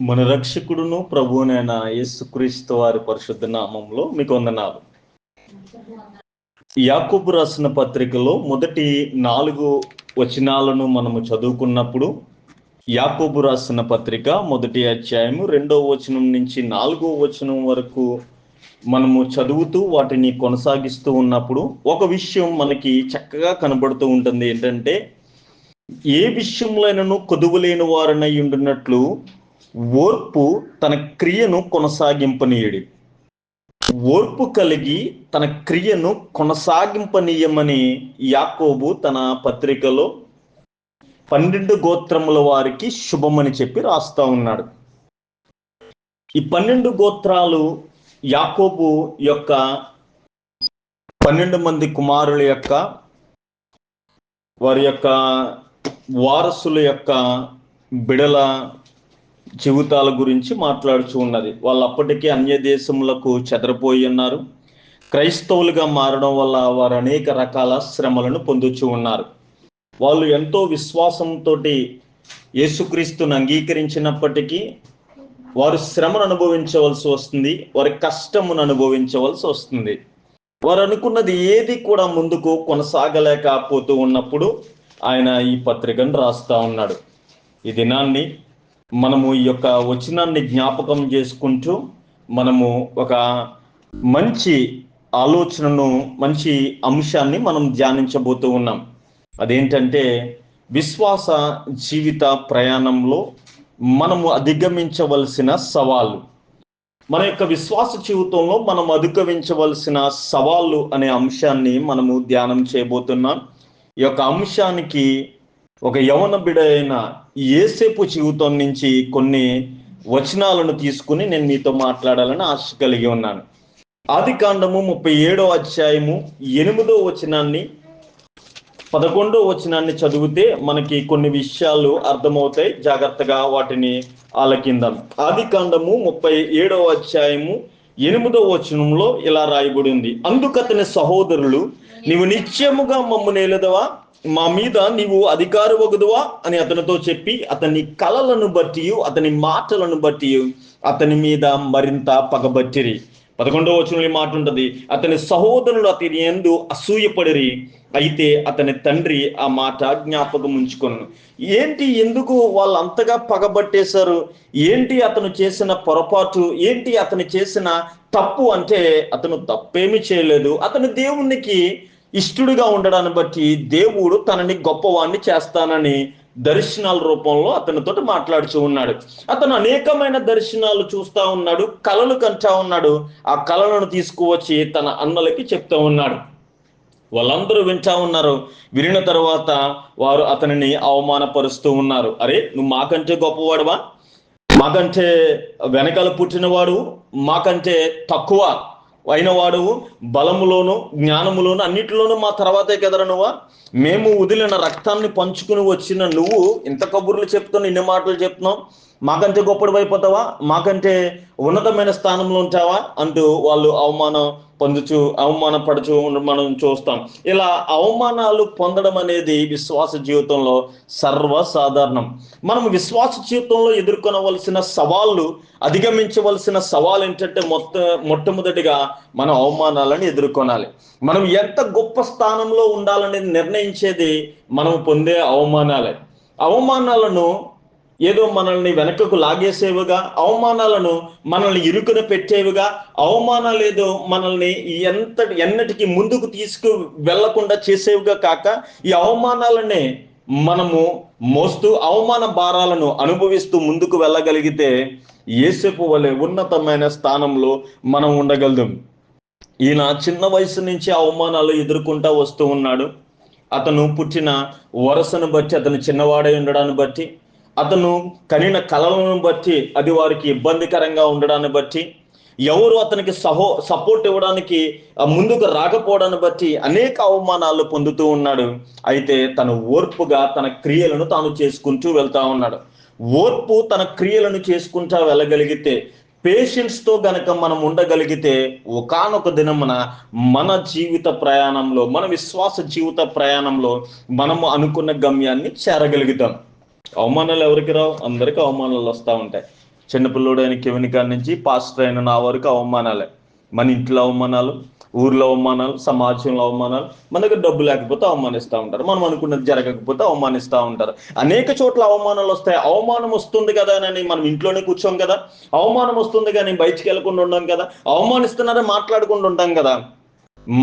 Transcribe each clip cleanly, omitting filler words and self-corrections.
మన రక్షకుడును ప్రభువునైన యేసుక్రీస్తు వారి పరిశుద్ధ నామంలో మీకు వందనాలు. యాకోబు రాసిన పత్రికలో మొదటి 4 వచనాలను మనము చదువుకున్నప్పుడు, యాకోబు రాసిన పత్రిక మొదటి అధ్యాయము 2వ వచనం నుంచి 4వ వచనం వరకు మనము చదువుతూ వాటిని కొనసాగిస్తూ ఉన్నప్పుడు ఒక విషయం మనకి చక్కగా కనబడుతూ ఉంటుంది. ఏంటంటే, ఏ విషయంలోనూ కొదువులేని వారనై ఉండినట్లు ఓర్పు తన క్రియను కొనసాగింపనీయడి. ఓర్పు కలిగి తన క్రియను కొనసాగింపనీయమని యాకోబు తన పత్రికలో 12 గోత్రముల వారికి శుభమని చెప్పి రాస్తా ఉన్నాడు. ఈ 12 గోత్రాలు యాకోబు యొక్క 12 మంది కుమారుల యొక్క వారి యొక్క వారసుల యొక్క బిడల జీవితాల గురించి మాట్లాడుచూ ఉన్నది. వాళ్ళు అప్పటికే అన్య దేశములకు చెదరిపోయి ఉన్నారు. క్రైస్తవులుగా మారడం వల్ల వారు అనేక రకాల శ్రమలను పొందుచూ ఉన్నారు. వాళ్ళు ఎంతో విశ్వాసంతో యేసుక్రీస్తును అంగీకరించినప్పటికీ వారు శ్రమను అనుభవించవలసి వస్తుంది, వారి కష్టమును అనుభవించవలసి వస్తుంది. వారు అనుకున్నది ఏది కూడా ముందుకు కొనసాగలేకపోతూ ఉన్నప్పుడు ఆయన ఈ పత్రికను రాస్తా ఉన్నాడు. ఈ దినాన్ని మనము ఈ యొక్క వచనాన్ని జ్ఞాపకం చేసుకుంటూ మనము ఒక మంచి ఆలోచనను, మంచి అంశాన్ని మనం ధ్యానించబోతూ ఉన్నాం. అదేంటంటే, విశ్వాస జీవిత ప్రయాణంలో మనము అధిగమించవలసిన సవాళ్ళు. మన యొక్క విశ్వాస జీవితంలో మనం అధిగమించవలసిన సవాళ్ళు అనే అంశాన్ని మనము ధ్యానం చేయబోతున్నాం. ఈ యొక్క అంశానికి ఒక యవన బిడ అయిన యేసేపు జీవితం నుంచి కొన్ని వచనాలను తీసుకుని నేను మీతో మాట్లాడాలని ఆశ కలిగి ఉన్నాను. ఆదికాండము 37వ అధ్యాయము 8వ వచనాన్ని 11వ వచనాన్ని చదివితే మనకి కొన్ని విషయాలు అర్థమవుతాయి. జాగ్రత్తగా వాటిని ఆలకిందాం. ఆదికాండము 37వ అధ్యాయము 8వ వచనంలో ఇలా రాయబడి ఉంది. అందుకతని సహోదరులు, నీవు నిత్యముగా మమ్ము నేలదవా, మా మీద నీవు అధికారవగుదువా అని అతనితో చెప్పి, అతని కలలను బట్టి అతని మాటలను బట్టి అతని మీద మరింత పగబట్టిరి. 11వ వచనంలో మాట ఉంటుంది, అతని సహోదరులు అతని యందు అసూయపడిరి, అయితే అతని తండ్రి ఆ మాట జ్ఞాపకం ఉంచుకొను. ఏంటి, ఎందుకు వాళ్ళు అంతగా పగబట్టేశారు? ఏంటి అతను చేసిన పొరపాటు? ఏంటి అతను చేసిన తప్పు? అంటే అతను తప్పేమీ చేయలేదు. అతను దేవునికి ఇష్టడుగా ఉండడాన్ని బట్టి దేవుడు తనని గొప్పవాణ్ణి చేస్తానని దర్శనాల రూపంలో అతనితో మాట్లాడుతూ ఉన్నాడు. అతను అనేకమైన దర్శనాలు చూస్తూ ఉన్నాడు, కలలు కంటా ఉన్నాడు. ఆ కళలను తీసుకువచ్చి తన అన్నలకి చెప్తూ ఉన్నాడు. వాళ్ళందరూ వింటా ఉన్నారు. వినిన తర్వాత వారు అతనిని అవమానపరుస్తూ ఉన్నారు. అరే, నువ్వు మాకంటే గొప్పవాడువా? మాకంటే వెనకాల పుట్టినవాడు? మాకంటే తక్కువ అయినవాడు? బలములోను జ్ఞానములోను అన్నిటిలోనూ మా తర్వాతే కదరా నువ్వా? మేము వదిలిన రక్తాన్ని పంచుకుని వచ్చిన నువ్వు ఇంత కబుర్లు చెప్తున్నావు, ఇన్ని మాటలు చెప్తున్నావు, మాకంటే గొప్పడు అయిపోతావా? మాకంటే ఉన్నతమైన స్థానంలో ఉంటావా? అంటూ వాళ్ళు అవమానపడుచు మనం చూస్తాం. ఇలా అవమానాలు పొందడం అనేది విశ్వాస జీవితంలో సర్వసాధారణం. మనం విశ్వాస జీవితంలో ఎదుర్కొనవలసిన సవాళ్ళు, అధిగమించవలసిన సవాలు ఏంటంటే, మొట్టమొదటిగా మనం అవమానాలను ఎదుర్కొనాలి. మనం ఎంత గొప్ప స్థానంలో ఉండాలనేది నిర్ణయించేది మనం పొందే అవమానాలే. అవమానాలను ఏదో మనల్ని వెనకకు లాగేసేవిగా, అవమానాలను మనల్ని ఇరుకున పెట్టేవిగా, అవమానాలు ఏదో మనల్ని ఎన్నటికి ముందుకు తీసుకు వెళ్లకుండా చేసేవిగా కాక, ఈ అవమానాలనే మనము మోస్తూ అవమాన భారాలను అనుభవిస్తూ ముందుకు వెళ్ళగలిగితే యేసేపు వలె ఉన్నతమైన స్థానంలో మనం ఉండగలుగుతాం. ఈయన చిన్న వయసు నుంచి అవమానాలు ఎదుర్కొంటా వస్తూ ఉన్నాడు. అతను పుట్టిన వరసను బట్టి, అతను చిన్నవాడై ఉండడాన్ని బట్టి, అతను కనిన కలలను బట్టి, అది వారికి ఇబ్బందికరంగా ఉండడాన్ని బట్టి, ఎవరు అతనికి సపోర్ట్ ఇవ్వడానికి ముందుకు రాకపోవడాన్ని బట్టి అనేక అవమానాలు పొందుతూ ఉన్నాడు. అయితే తను ఓర్పుగా తన క్రియలను తాను చేసుకుంటూ వెళ్తా ఉన్నాడు. ఓర్పు తన క్రియలను చేసుకుంటా వెళ్ళగలిగితే, పేషెన్స్తో గనక మనం ఉండగలిగితే, ఒకానొక దినమున మన జీవిత ప్రయాణంలో, మన విశ్వాస జీవిత ప్రయాణంలో మనము అనుకున్న గమ్యాన్ని చేరగలుగుతాం. అవమానాలు ఎవరికి రావు? అందరికీ అవమానాలు వస్తూ ఉంటాయి. చిన్నపిల్లోడు అయిన కెవిన్ కాడి నుంచి పాస్టర్ అయిన నా వరకు అవమానాలే. మన ఇంట్లో అవమానాలు, ఊర్లో అవమానాలు, సమాజంలో అవమానాలు. మన దగ్గర డబ్బు లేకపోతే అవమానిస్తూ ఉంటారు, మనం అనుకున్నది జరగకపోతే అవమానిస్తూ ఉంటారు. అనేక చోట్ల అవమానాలు వస్తాయి. అవమానం వస్తుంది కదా అని మనం ఇంట్లోనే కూర్చోం కదా, అవమానం వస్తుంది కానీ బయటికి వెళ్ళకుండా ఉండం కదా, అవమానిస్తున్నారని మాట్లాడకుండా ఉంటాం కదా.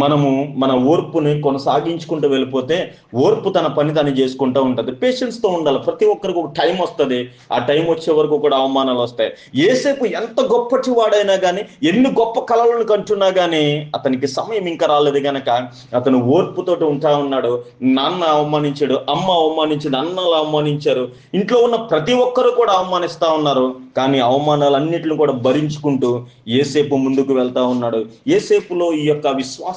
మనము మన ఓర్పుని కొనసాగించుకుంటూ వెళ్ళిపోతే ఓర్పు తన పని తను చేసుకుంటూ ఉంటుంది. పేషెన్స్తో ఉండాలి. ప్రతి ఒక్కరికి ఒక టైం వస్తుంది. ఆ టైం వచ్చే వరకు కూడా అవమానాలు వస్తాయి. యేసేపు ఎంత గొప్పటి వాడైనా కానీ, ఎన్ని గొప్ప కళలను కంటున్నా కానీ అతనికి సమయం ఇంకా రాలేదు కనుక అతను ఓర్పుతోటి ఉంటా ఉన్నాడు. నాన్న అవమానించాడు, అమ్మ అవమానించింది, అన్నలు అవమానించారు, ఇంట్లో ఉన్న ప్రతి ఒక్కరు కూడా అవమానిస్తూ ఉన్నారు. కానీ అవమానాలన్నిటిని కూడా భరించుకుంటూ యేసేపు ముందుకు వెళ్తా ఉన్నాడు. యేసేపులో ఈ యొక్క విశ్వాసం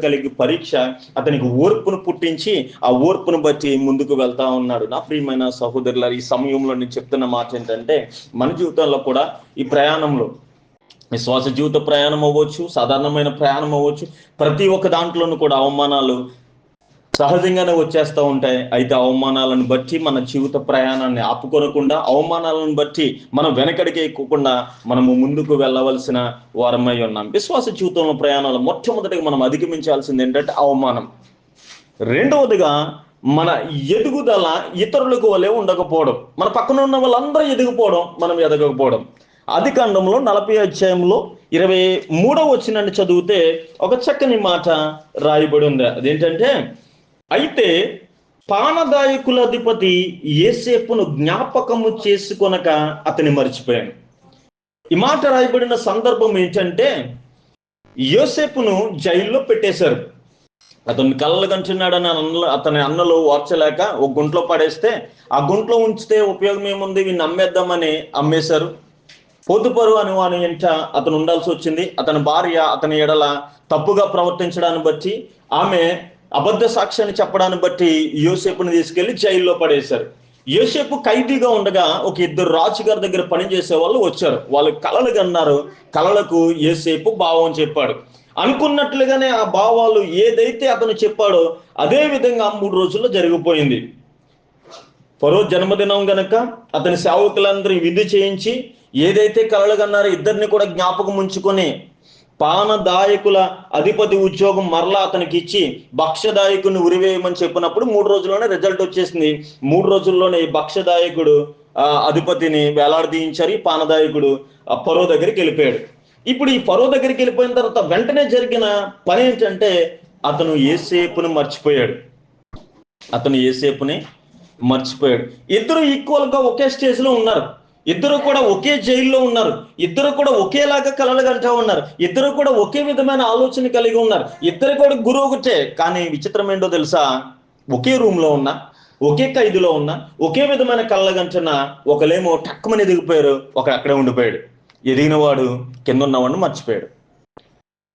కలిగి పరీక్ష అతనికి ఓర్పును పుట్టించి ఆ ఓర్పును బట్టి ముందుకు వెళ్తా ఉన్నాడు. నా ప్రియమైన సహోదరుల, ఈ సమయంలో నేను చెప్తున్న మాట ఏంటంటే, మన జీవితంలో కూడా ఈ ప్రయాణంలో, విశ్వాస జీవిత ప్రయాణం అవ్వచ్చు, సాధారణమైన ప్రయాణం అవ్వచ్చు, ప్రతి ఒక్క దాంట్లోనూ కూడా అవమానాలు సహజంగానే వచ్చేస్తూ ఉంటాయి. అయితే అవమానాలను బట్టి మన జీవిత ప్రయాణాన్ని ఆపుకొనకుండా, అవమానాలను బట్టి మనం వెనకడికి ఎక్కుకుండా మనము ముందుకు వెళ్ళవలసిన వారమై ఉన్నాం. విశ్వాస జీవితంలో ప్రయాణాలు మొట్టమొదటిగా మనం అధిగమించాల్సింది ఏంటంటే అవమానం. రెండవదిగా మన ఎదుగుదల ఇతరులకు వలె ఉండకపోవడం. మన పక్కన ఉన్న వాళ్ళందరూ ఎదిగిపోవడం, మనం ఎదగకపోవడం. ఆదికాండంలో 40వ అధ్యాయంలో 23వ వచనాన్ని చదివితే ఒక చక్కని మాట రాయబడి ఉంది. అదేంటంటే, అయితే పానదాయకుల అధిపతి యేసేపును జ్ఞాపకము చేసుకొనక అతని మర్చిపోయాను. ఈ మాట రాయబడిన సందర్భం ఏంటంటే, యోసేపును జైల్లో పెట్టేశారు. అతన్ని కళ్ళలు కంటున్నాడని అతని అన్నలు ఓర్చలేక ఒక గుంట్లో పడేస్తే, ఆ గుంట్లో ఉంచితే ఉపయోగం ఏముంది, వీడిని అమ్మేద్దామని అమ్మేశారు. పోతుపరు అని వాని వెంట అతను ఉండాల్సి వచ్చింది. అతని భార్య అతని ఎడల తప్పుగా ప్రవర్తించడాన్ని బట్టి, ఆమె అబద్ధ సాక్ష్యాన్ని చెప్పడాన్ని బట్టి యోసేపుని తీసుకెళ్లి జైల్లో పడేశారు. యోసేపు ఖైదీగా ఉండగా ఒక ఇద్దరు రాజుగారి దగ్గర పనిచేసే వాళ్ళు వచ్చారు. వాళ్ళు కలలు కన్నారు. కలలకు యోసేపు భావం చెప్పాడు. అనుకున్నట్లుగానే ఆ భావాలు ఏదైతే అతను చెప్పాడో అదే విధంగా 3 రోజుల్లో జరిగిపోయింది. ఫరో జన్మదినం గనక అతని సేవకులందరూ విధి చేయించి ఏదైతే కలలు కన్నారో ఇద్దరిని కూడా జ్ఞాపకం ఉంచుకొని పానదాయకుల అధిపతి ఉద్యోగం మరలా అతనికి ఇచ్చి భక్ష్యదాయకుని ఉరివేయమని చెప్పినప్పుడు 3 రోజుల్లోనే రిజల్ట్ వచ్చేసింది. 3 రోజుల్లోనే ఈ భక్ష్యదాయకుడు అధిపతిని వేలాడదీయించారు. ఈ పానదాయకుడు ఫరో దగ్గరికి వెళ్ళిపోయాడు. ఇప్పుడు ఈ ఫరో దగ్గరికి వెళ్ళిపోయిన తర్వాత వెంటనే జరిగిన పని ఏంటంటే, అతను యేసేపుని మర్చిపోయాడు. ఇద్దరు ఈక్వల్ గా ఒకే స్టేజ్ లో ఉన్నారు. ఇద్దరు కూడా ఒకే జైల్లో ఉన్నారు. ఇద్దరు కూడా ఒకేలాగా కలలు కంటూ ఉన్నారు. ఇద్దరు కూడా ఒకే విధమైన ఆలోచన కలిగి ఉన్నారు. ఇద్దరు కూడా గురువు ఒకటే. కానీ విచిత్రం ఏంటో తెలుసా, ఒకే రూమ్ లో ఉన్నా, ఒకే ఖైదులో ఉన్నా, ఒకే విధమైన కళ్ళ గంటన ఒకలేమో టక్కుమని ఎదిగిపోయారు, ఒకడు అక్కడే ఉండిపోయాడు. ఎదిగిన వాడు కింద ఉన్నవాడిని మర్చిపోయాడు.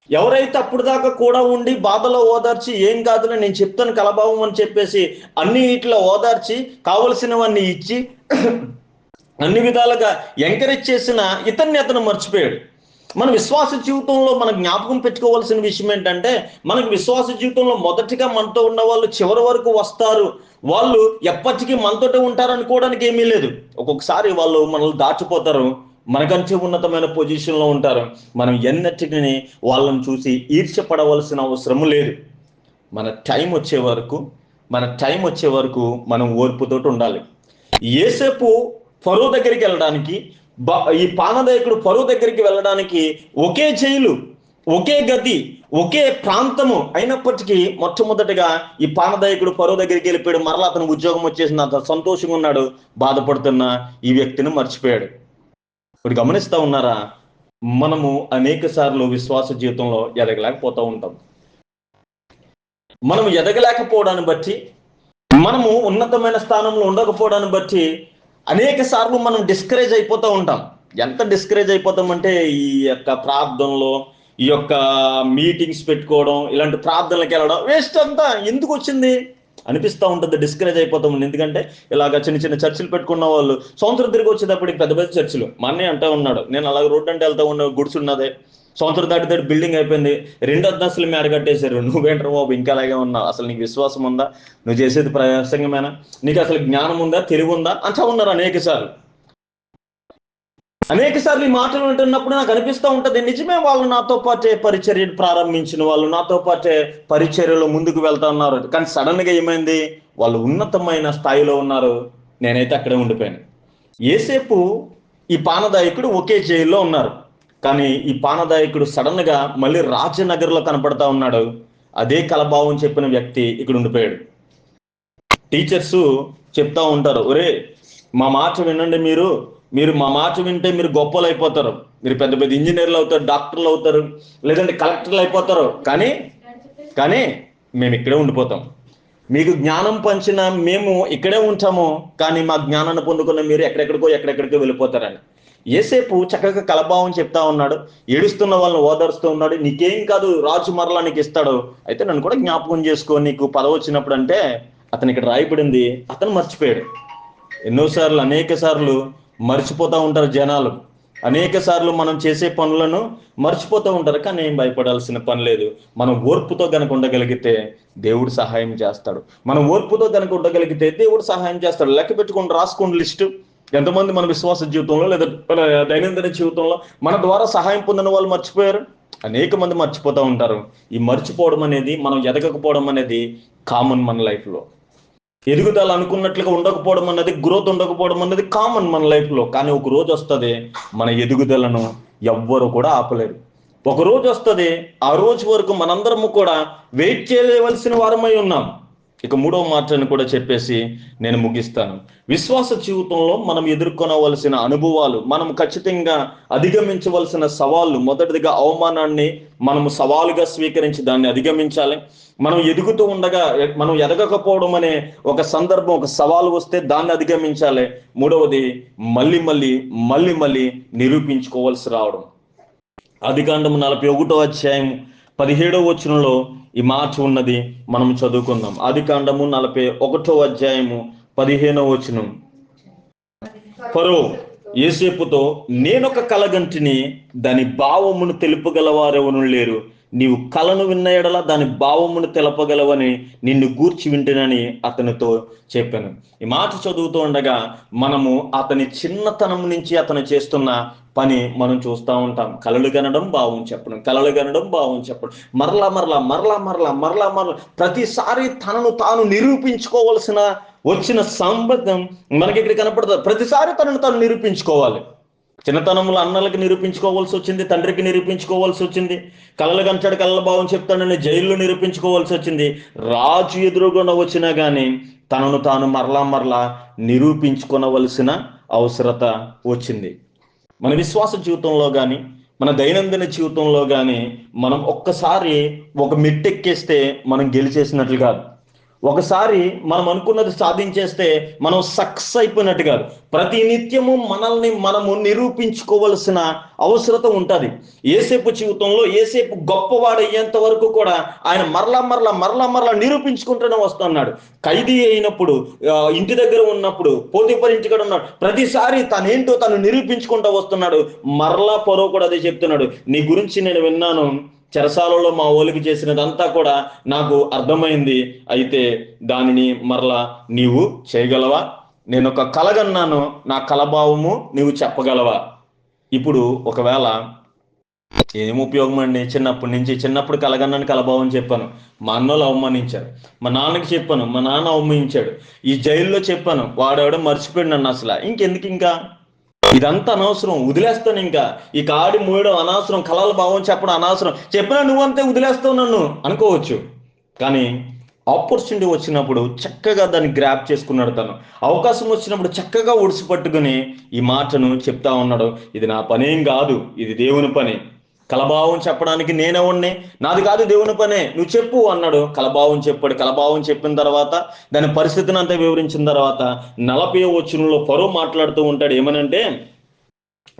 ఎవరైతే అప్పుడు దాకా కూడా ఉండి బాధలో ఓదార్చి, ఏం కాదులే నేను చెప్తాను కలభావం అని చెప్పేసి అన్ని ఇట్లా ఓదార్చి కావలసినవన్నీ ఇచ్చి అన్ని విధాలుగా ఎంకరేజ్ చేసిన ఇతన్ని అతను మర్చిపోయాడు. మన విశ్వాస జీవితంలో మనం జ్ఞాపకం పెట్టుకోవాల్సిన విషయం ఏంటంటే, మనకు విశ్వాస జీవితంలో మొదటిగా మనతో ఉన్న వాళ్ళు చివరి వరకు వస్తారు, వాళ్ళు ఎప్పటికీ మనతోటే ఉంటారు అనుకోవడానికి ఏమీ లేదు. ఒక్కొక్కసారి వాళ్ళు మనల్ని దాచిపోతారు, మనకంటే ఉన్నతమైన పొజిషన్లో ఉంటారు. మనం ఎన్నటికీ వాళ్ళని చూసి ఈర్ష్యపడవలసిన అవసరం లేదు. మన టైం వచ్చే వరకు మనం ఓర్పుతోటి ఉండాలి. యేసేపు ఫరో దగ్గరికి వెళ్ళడానికి, ఈ పానదాయకుడు ఫరో దగ్గరికి వెళ్ళడానికి ఒకే జైలు, ఒకే గది, ఒకే ప్రాంతము అయినప్పటికీ మొట్టమొదటిగా ఈ పానదాయకుడు ఫరో దగ్గరికి వెళ్ళిపోయాడు. మరలా అతను ఉద్యోగం వచ్చేసింది. అతను సంతోషంగా ఉన్నాడు. బాధపడుతున్న ఈ వ్యక్తిని మర్చిపోయాడు. ఇప్పుడు గమనిస్తా ఉన్నారా, మనము అనేక సార్లు విశ్వాస జీవితంలో ఎదగలేకపోతూ ఉంటాం. మనం ఎదగలేకపోవడాన్ని బట్టి, మనము ఉన్నతమైన స్థానంలో ఉండకపోవడాన్ని బట్టి అనేక సార్లు మనం డిస్కరేజ్ అయిపోతూ ఉంటాం. ఎంత డిస్కరేజ్ అయిపోతామంటే, ఈ యొక్క ప్రార్థనలో, ఈ యొక్క మీటింగ్స్ పెట్టుకోవడం, ఇలాంటి ప్రార్థనలకు వెళ్ళడం వేస్ట్ అంతా ఎందుకు వచ్చింది అనిపిస్తూ ఉంటుంది. డిస్కరేజ్ అయిపోతాం. ఎందుకంటే ఇలాగ చిన్న చిన్న చర్చిలు పెట్టుకున్న వాళ్ళు సంవత్సరం తిరిగి వచ్చేటప్పటికి పెద్ద పెద్ద చర్చిలు. మా అన్నయ్య అంటూ ఉన్నాడు, నేను అలాగ రోడ్డు అంటే వెళ్తా ఉన్న గుడిసి ఉన్నదే, సంవత్సరం దాటి బిల్డింగ్ అయిపోయింది, 2 అంతస్తులు మేర కట్టేశారు. నువ్వేంటారు బాబు ఇంకా అలాగే ఉన్నావు, అసలు నీకు విశ్వాసం ఉందా, నువ్వు చేసేది ప్రసంగమేనా, నీకు అసలు జ్ఞానం ఉందా, తెలివి ఉందా అంటా ఉన్నారు అనేక సార్లు. అనేక సార్లు ఈ మాటలు వింటున్నప్పుడు నాకు అనిపిస్తూ ఉంటుంది, నిజమే వాళ్ళు నాతో పాటే పరిచర్య ప్రారంభించిన వాళ్ళు, నాతో పాటే పరిచర్యలో ముందుకు వెళ్తా ఉన్నారు. కానీ సడన్ గా ఏమైంది, వాళ్ళు ఉన్నతమైన స్థాయిలో ఉన్నారు, నేనైతే అక్కడే ఉండిపోయాను. ఏసేపు ఈ పానదాయకుడు ఒకే జైల్లో ఉన్నారు, కానీ ఈ పానదాయకుడు సడన్ గా మళ్ళీ రాజనగర్లో కనపడతా ఉన్నాడు. అదే కలభావం చెప్పిన వ్యక్తి ఇక్కడ ఉండిపోయాడు. టీచర్స్ చెప్తా ఉంటారు, ఒరే మా మాట వినండి, మీరు మీరు మా మాట వింటే మీరు గొప్పలు అయిపోతారు, మీరు పెద్ద పెద్ద ఇంజనీర్లు అవుతారు, డాక్టర్లు అవుతారు, లేదంటే కలెక్టర్లు అయిపోతారు, కానీ కానీ మేము ఇక్కడే ఉండిపోతాం. మీకు జ్ఞానం పంచిన మేము ఇక్కడే ఉంటాము, కానీ మా జ్ఞానాన్ని పొందుకున్న మీరు ఎక్కడెక్కడికో వెళ్ళిపోతారని. ఏసేపు చక్కగా కలభావం చెప్తా ఉన్నాడు, ఏడుస్తున్న వాళ్ళని ఓదారుస్తూ ఉన్నాడు. నీకేం కాదు, రాజు మరలా నీకు ఇస్తాడు, అయితే నన్ను కూడా జ్ఞాపకం చేసుకో నీకు పదవి వచ్చినప్పుడు అంటే. అతను ఇక్కడ రాయబడింది, అతను మర్చిపోయాడు. ఎన్నోసార్లు అనేక సార్లు మర్చిపోతూ ఉంటారు జనాలు, అనేక సార్లు మనం చేసే పనులను మర్చిపోతూ ఉంటారు. కానీ ఏం భయపడాల్సిన పని లేదు. మనం ఓర్పుతో గనక ఉండగలిగితే దేవుడు సహాయం చేస్తాడు. మనం ఓర్పుతో గనక ఉండగలిగితే దేవుడు సహాయం చేస్తాడు. లెక్క పెట్టుకోండి, రాసుకోండి లిస్టు. ఎంతమంది మన విశ్వాస జీవితంలో లేదా దైనందిన జీవితంలో మన ద్వారా సహాయం పొందిన వాళ్ళు మర్చిపోయారు? అనేక మంది మర్చిపోతూ ఉంటారు. ఈ మర్చిపోవడం అనేది, మనం ఎదగకపోవడం అనేది కామన్ మన లైఫ్లో. ఎదుగుదల అనుకున్నట్లుగా ఉండకపోవడం అన్నది, గ్రోత్ ఉండకపోవడం అన్నది కామన్ మన లైఫ్లో. కానీ ఒక రోజు వస్తుంది, మన ఎదుగుదలను ఎవ్వరు కూడా ఆపలేరు. ఒక రోజు వస్తుంది, ఆ రోజు వరకు మనందరము కూడా వెయిట్ చేయవలసిన వారమై ఉన్నాం. ఇక మూడవ మాటను కూడా చెప్పేసి నేను ముగిస్తాను. విశ్వాస జీవితంలో మనం ఎదుర్కొనవలసిన అనుభవాలు, మనం ఖచ్చితంగా అధిగమించవలసిన సవాళ్ళు. మొదటిదిగా అవమానాన్ని మనము సవాలుగా స్వీకరించి దాన్ని అధిగమించాలి. మనం ఎదుగుతూ ఉండగా మనం ఎదగకపోవడం అనే ఒక సందర్భం, ఒక సవాలు వస్తే దాన్ని అధిగమించాలి. మూడవది మళ్ళీ నిరూపించుకోవాల్సి రావడం. ఆదికాండము 41వ అధ్యాయం 17వ వచనంలో ఈ మాట ఉన్నది, మనం చదువుకుందాం. ఆదికాండము 41వ అధ్యాయము 15వ వచనం. ఫరో యోసేపుతో, నేనొక కలగంటిని, దాని భావమును తెలుపగలవారెవరు లేరు, నీవు కలను విన్న ఎడల దాని భావమును తెలపగలవని నిన్ను గూర్చి వింటేనని అతనితో చెప్పాను. ఈ మాట చదువుతూ ఉండగా మనము అతని చిన్నతనం నుంచి అతను చేస్తున్న పని మనం చూస్తూ ఉంటాం. కలలు కనడం, భావం చెప్పడం, కలలు కనడం, భావం చెప్పడం, మరలా ప్రతిసారి తనను తాను నిరూపించుకోవాల్సిన వచ్చిన సంబంధం మనకి ఇక్కడ కనపడుతుంది. ప్రతిసారి తనను తాను నిరూపించుకోవాలి. చిన్నతనంలో అన్నలకి నిరూపించుకోవాల్సి వచ్చింది, తండ్రికి నిరూపించుకోవాల్సి వచ్చింది, కలలు కంటాడు, కళ్ళ భావం చెప్తాడని జైల్లో నిరూపించుకోవాల్సి వచ్చింది. రాజు ఎదురుగుండా వచ్చినా కానీ తనను తాను మరలా నిరూపించుకోవలసిన అవసరత వచ్చింది. మన విశ్వాస జీవితంలో కానీ, మన దైనందిన జీవితంలో కానీ మనం ఒక్కసారి ఒక మెట్టెక్కేస్తే మనం గెలిచేసినట్లు కాదు. ఒకసారి మనం అనుకున్నది సాధించేస్తే మనం సక్సెస్ అయిపోయినట్టు కాదు. ప్రతి నిత్యము మనల్ని మనము నిరూపించుకోవలసిన అవసరత ఉంటుంది. యోసేపు జీవితంలో యోసేపు గొప్పవాడయ్యేంత వరకు కూడా ఆయన మరలా నిరూపించుకుంటూనే వస్తున్నాడు. ఖైదీ అయినప్పుడు, ఇంటి దగ్గర ఉన్నప్పుడు, పోతీఫర్ ఇంటికాడ ఉన్నాడు, ప్రతిసారి తనేంటో తను నిరూపించుకుంటూ వస్తున్నాడు. మరలా ఫరో కూడా అదే చెప్తున్నాడు, నీ గురించి నేను విన్నాను, చెరసాలలో మా ఓలికి చేసినదంతా కూడా నాకు అర్థమైంది, అయితే దానిని మరలా నీవు చేయగలవా? నేను ఒక కలగన్నాను, నా కలభావము నీవు చెప్పగలవా? ఇప్పుడు ఒకవేళ ఏం ఉపయోగం అండి, చిన్నప్పుడు కలగన్నాను, కలభావం చెప్పాను, మా అన్నోళ్ళు అవమానించారు, మా నాన్నకి చెప్పాను, మా నాన్న అవమానించాడు, ఈ జైల్లో చెప్పాను, వాడెవడో మర్చిపోయాడు నన్ను, అసలు ఇంకెందుకు, ఇంకా ఇదంతా అనవసరం, వదిలేస్తాను, ఇంకా ఈ కాడి మూయడం అనవసరం, కలల భావం చెప్పడం అనవసరం, చెప్పినా నువ్వంతే వదిలేస్తావు నన్ను అనుకోవచ్చు. కానీ ఆపర్చునిటీ వచ్చినప్పుడు చక్కగా దాన్ని గ్రాప్ చేసుకున్నాడు. తను అవకాశం వచ్చినప్పుడు చక్కగా ఒడిసి పట్టుకుని ఈ మాటను చెప్తా ఉన్నాడు, ఇది నా పనేం కాదు, ఇది దేవుని పని. కలభావం చెప్పడానికి నేనెవడిని, నాది కాదు, దేవుని పనే, నువ్వు చెప్పు అన్నాడు. కలభావం చెప్పాడు. కలభావం చెప్పిన తర్వాత దాని పరిస్థితిని అంతా వివరించిన తర్వాత 40వ వచనంలో ఫరో మాట్లాడుతూ ఉంటాడు. ఏమనంటే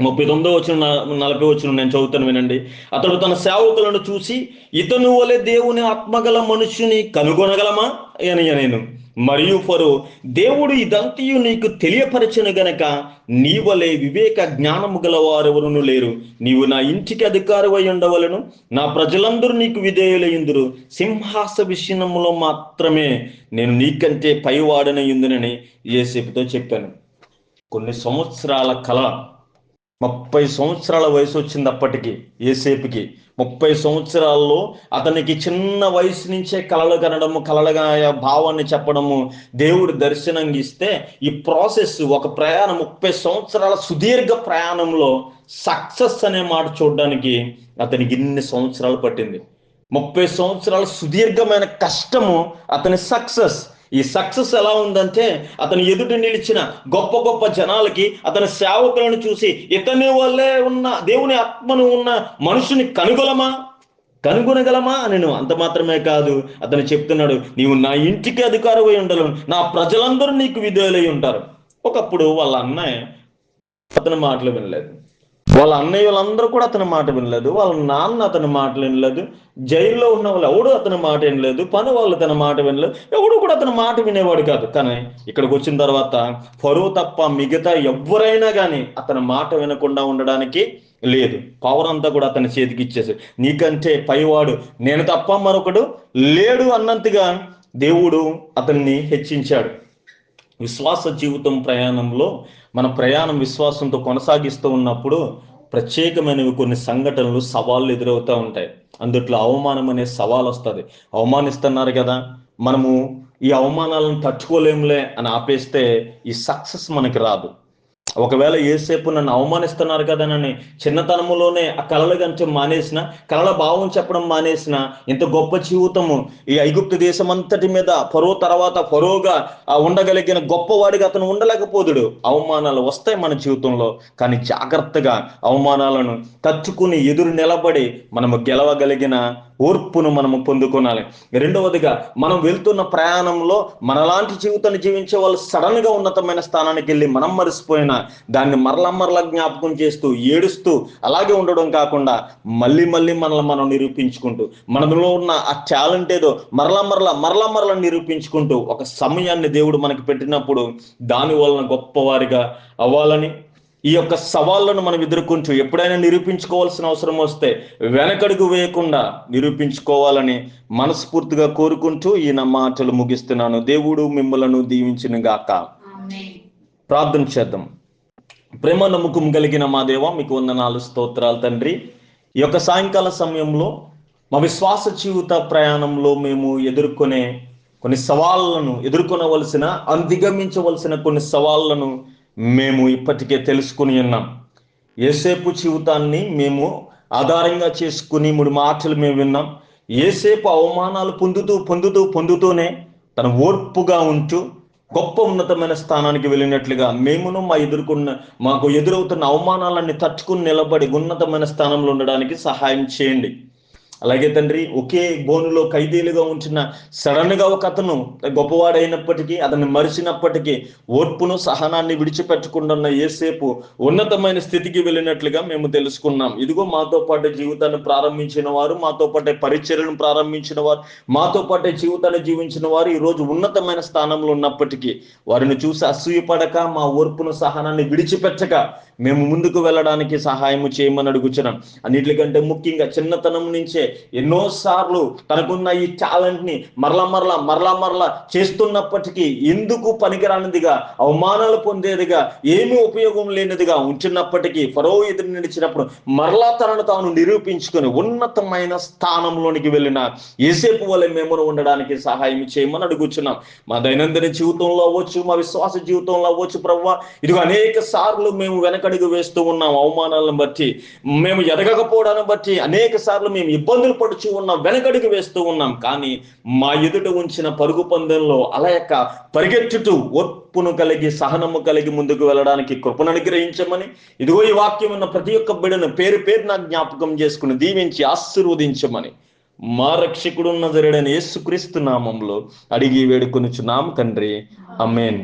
39వ వచనం 40వ వచనం నేను చదువుతాను, వినండి. అతడు తన సేవకులను చూసి, ఇతను వలె దేవుని ఆత్మగల మనుష్యుని కనుగొనగలమా అని నేను, మరియు ఫరో, దేవుడు ఇదంతయు నీకు తెలియపరచను గనక నీ వలె వివేక జ్ఞానము గల వారెవరును లేరు, నీవు నా ఇంటికి అధికారివై ఉండవలను, నా ప్రజలందరూ నీకు విధేయులయ్యుందురు, సింహాస విషయంలో మాత్రమే నేను నీకంటే పైవాడనయ్యుందునని యోసేపుతో చెప్పాను. కొన్ని సంవత్సరాల కల 30 సంవత్సరాల వయసు వచ్చింది అప్పటికి యేసేపుకి. 30 సంవత్సరాల్లో అతనికి చిన్న వయసు నుంచే కలలు కనడము, కలలుగా భావాన్ని చెప్పడము, దేవుడు దర్శనం ఇస్తే ఈ ప్రాసెస్ ఒక ప్రయాణం 30 సంవత్సరాల సుదీర్ఘ ప్రయాణంలో సక్సెస్ అనే మాట చూడడానికి అతనికి ఇన్ని సంవత్సరాలు పట్టింది. 30 సంవత్సరాల సుదీర్ఘమైన కష్టము అతని సక్సెస్. ఈ సక్సెస్ ఎలా ఉందంటే, అతను ఎదుట నిలిచిన గొప్ప గొప్ప జనాలకి, అతని సేవకులను చూసి ఇతని వల్లే ఉన్న దేవుని ఆత్మను ఉన్న మనుషుని కనుగొనగలమా అని. అంత మాత్రమే కాదు, అతను చెప్తున్నాడు, నీవు నా ఇంటికి అధికారమై ఉండను, నా ప్రజలందరూ నీకు విధేయులై ఉంటారు. ఒకప్పుడు వాళ్ళ అన్నయ్య అతని మాటలు వినలేదు, వాళ్ళ అన్నయ్య వాళ్ళందరూ కూడా అతని మాట వినలేదు, వాళ్ళ నాన్న అతని మాటలు వినలేదు, జైల్లో ఉన్న వాళ్ళు ఎవడు అతని మాట వినలేదు, పని వాళ్ళు తన మాట వినలేదు, ఎవడు కూడా అతని మాట వినేవాడు కాదు. కానీ ఇక్కడికి వచ్చిన తర్వాత ఫరో తప్ప మిగతా ఎవరైనా కానీ అతని మాట వినకుండా ఉండడానికి లేదు. పవర్ అంతా కూడా అతని చేతికి ఇచ్చేసి, నీకంటే పైవాడు నేను తప్ప మరొకడు లేడు అన్నంతగా దేవుడు అతన్ని హెచ్చించాడు. విశ్వాస జీవితం ప్రయాణంలో మన ప్రయాణం విశ్వాసంతో కొనసాగిస్తూ ఉన్నప్పుడు ప్రత్యేకమైనవి కొన్ని సంఘటనలు, సవాళ్ళు ఎదురవుతూ ఉంటాయి. అందుట్లో అవమానం అనే సవాల్ వస్తుంది. అవమానిస్తున్నారు కదా, మనము ఈ అవమానాలను తట్టుకోలేములే అని ఆపేస్తే ఈ సక్సెస్ మనకి రాదు. ఒకవేళ యేసేపు నన్ను అవమానిస్తున్నారు కదనని చిన్నతనములోనే ఆ కలలు కంటే మానేసిన, కలల భావం చెప్పడం మానేసిన, ఇంత గొప్ప జీవితము ఈ ఐగుప్తు దేశం అంతటి మీద ఫరో తర్వాత ఫరోగా ఉండగలిగిన గొప్పవాడిగా అతను ఉండలేకపోదుడు. అవమానాలు వస్తాయి మన జీవితంలో, కానీ జాగ్రత్తగా అవమానాలను తట్టుకుని ఎదురు నిలబడి మనము గెలవగలిగిన ఓర్పును మనము పొందుకోవాలి. రెండవదిగా, మనం వెళ్తున్న ప్రయాణంలో మనలాంటి జీవితాన్ని జీవించే వాళ్ళు సడన్ గా ఉన్నతమైన స్థానానికి వెళ్ళి మనం మరిసిపోయినా దాన్ని మరలా జ్ఞాపకం చేస్తూ ఏడుస్తూ అలాగే ఉండడం కాకుండా మళ్ళీ మనల్ని మనం నిరూపించుకుంటూ, మనలో ఉన్న ఆ టాలెంట్ ఏదో మరలా నిరూపించుకుంటూ ఒక సమయాన్ని దేవుడు మనకి పెట్టినప్పుడు దాని వలన గొప్పవారిగా అవ్వాలని, ఈ యొక్క సవాళ్ళను మనం ఎదుర్కొంటూ ఎప్పుడైనా నిరూపించుకోవాల్సిన అవసరం వస్తే వెనకడుగు వేయకుండా నిరూపించుకోవాలని మనస్ఫూర్తిగా కోరుకుంటూ ఈ నా మాటలు ముగిస్తున్నాను. దేవుడు మిమ్మలను దీవించును గాక. ప్రార్థన చేద్దాం. ప్రేమ నమ్మకం కలిగిన మా దేవ, మీకు వందనాలు, స్తోత్రాలు తండ్రి. ఈ యొక్క సాయంకాల సమయంలో మా విశ్వాస జీవిత ప్రయాణంలో మేము ఎదుర్కొనే కొన్ని సవాళ్ళను, ఎదుర్కొనవలసిన అధిగమించవలసిన కొన్ని సవాళ్ళను మేము ఇప్పటికే తెలుసుకుని ఉన్నాం. యేసేపు జీవితాన్ని మేము ఆధారంగా చేసుకుని 3 మాటలు మేము విన్నాం. యేసేపు అవమానాలు పొందుతూనే తన ఓర్పుగా ఉంటూ గొప్ప ఉన్నతమైన స్థానానికి వెళ్ళినట్లుగా మేమును మాకు ఎదురవుతున్న అవమానాలన్నీ తట్టుకుని నిలబడి ఉన్నతమైన స్థానంలో ఉండడానికి సహాయం చేయండి. అలాగే తండ్రి, ఒకే బోనులో ఖైదీలుగా ఉంచిన సడన్ గా ఒక అతను గొప్పవాడైనప్పటికీ, అతన్ని మరిచినప్పటికీ ఓర్పును సహనాన్ని విడిచిపెట్టకుండా యేసేపు ఉన్నతమైన స్థితికి వెళ్ళినట్లుగా మేము తెలుసుకున్నాం. ఇదిగో మాతో పాటు జీవితాన్ని ప్రారంభించిన వారు, మాతో పాటే పరిచర్యను ప్రారంభించిన వారు, మాతో పాటే జీవితాన్ని జీవించిన వారు ఈరోజు ఉన్నతమైన స్థానంలో ఉన్నప్పటికీ వారిని చూసి అసూయపడక, మా ఓర్పును సహనాన్ని విడిచిపెట్టక మేము ముందుకు వెళ్ళడానికి సహాయం చేయమని అడుగుచున్నాం. అన్నిటికంటే ముఖ్యంగా చిన్నతనం నుంచే ఎన్నోసార్లు తనకున్న ఈ టాలెంట్ ని మరలా చేస్తున్నప్పటికీ ఎందుకు పనికిరానిదిగా, అవమానాలు పొందేదిగా, ఏమీ ఉపయోగం లేనిదిగా ఉంటున్నప్పటికీ ఫరో ఎదురు నిలిచినప్పుడు మరలా తనను తాను నిరూపించుకొని ఉన్నతమైన స్థానంలోనికి వెళ్ళిన యేసేపు వలె మేము ఉండడానికి సహాయం చేయమని అడుగుచున్నాం. మా దైనందిన జీవితంలో అవ్వచ్చు, మా విశ్వాస జీవితంలో అవ్వచ్చు ప్రభువా, ఇదిగో అనేక సార్లు మేము వెనకడుగు వేస్తూ ఉన్నాం. అవమానాలను బట్టి, మేము ఎదగకపోవడాన్ని బట్టి అనేక సార్లు మేము ఇబ్బందులు పడుచు ఉన్నాం, వెనకడుగు వేస్తూ ఉన్నాం. కానీ మా ఎదుట ఉంచిన పరుగు పందెంలో అలయక పరిగెత్తుతూ ఓర్పును కలిగి, సహనము కలిగి ముందుకు వెళ్ళడానికి కృపను అనుగ్రహించమని, ఇదిగో ఈ వాక్యం ఉన్న ప్రతి ఒక్క బిడ్డను పేరు నాకు జ్ఞాపకం చేసుకుని దీవించి ఆశీర్వదించమని మా రక్షకుడున్న జరిగిన యేసుక్రీస్తు నామంలో అడిగి వేడుకొనుచున్నాం తండ్రి. ఆమేన్.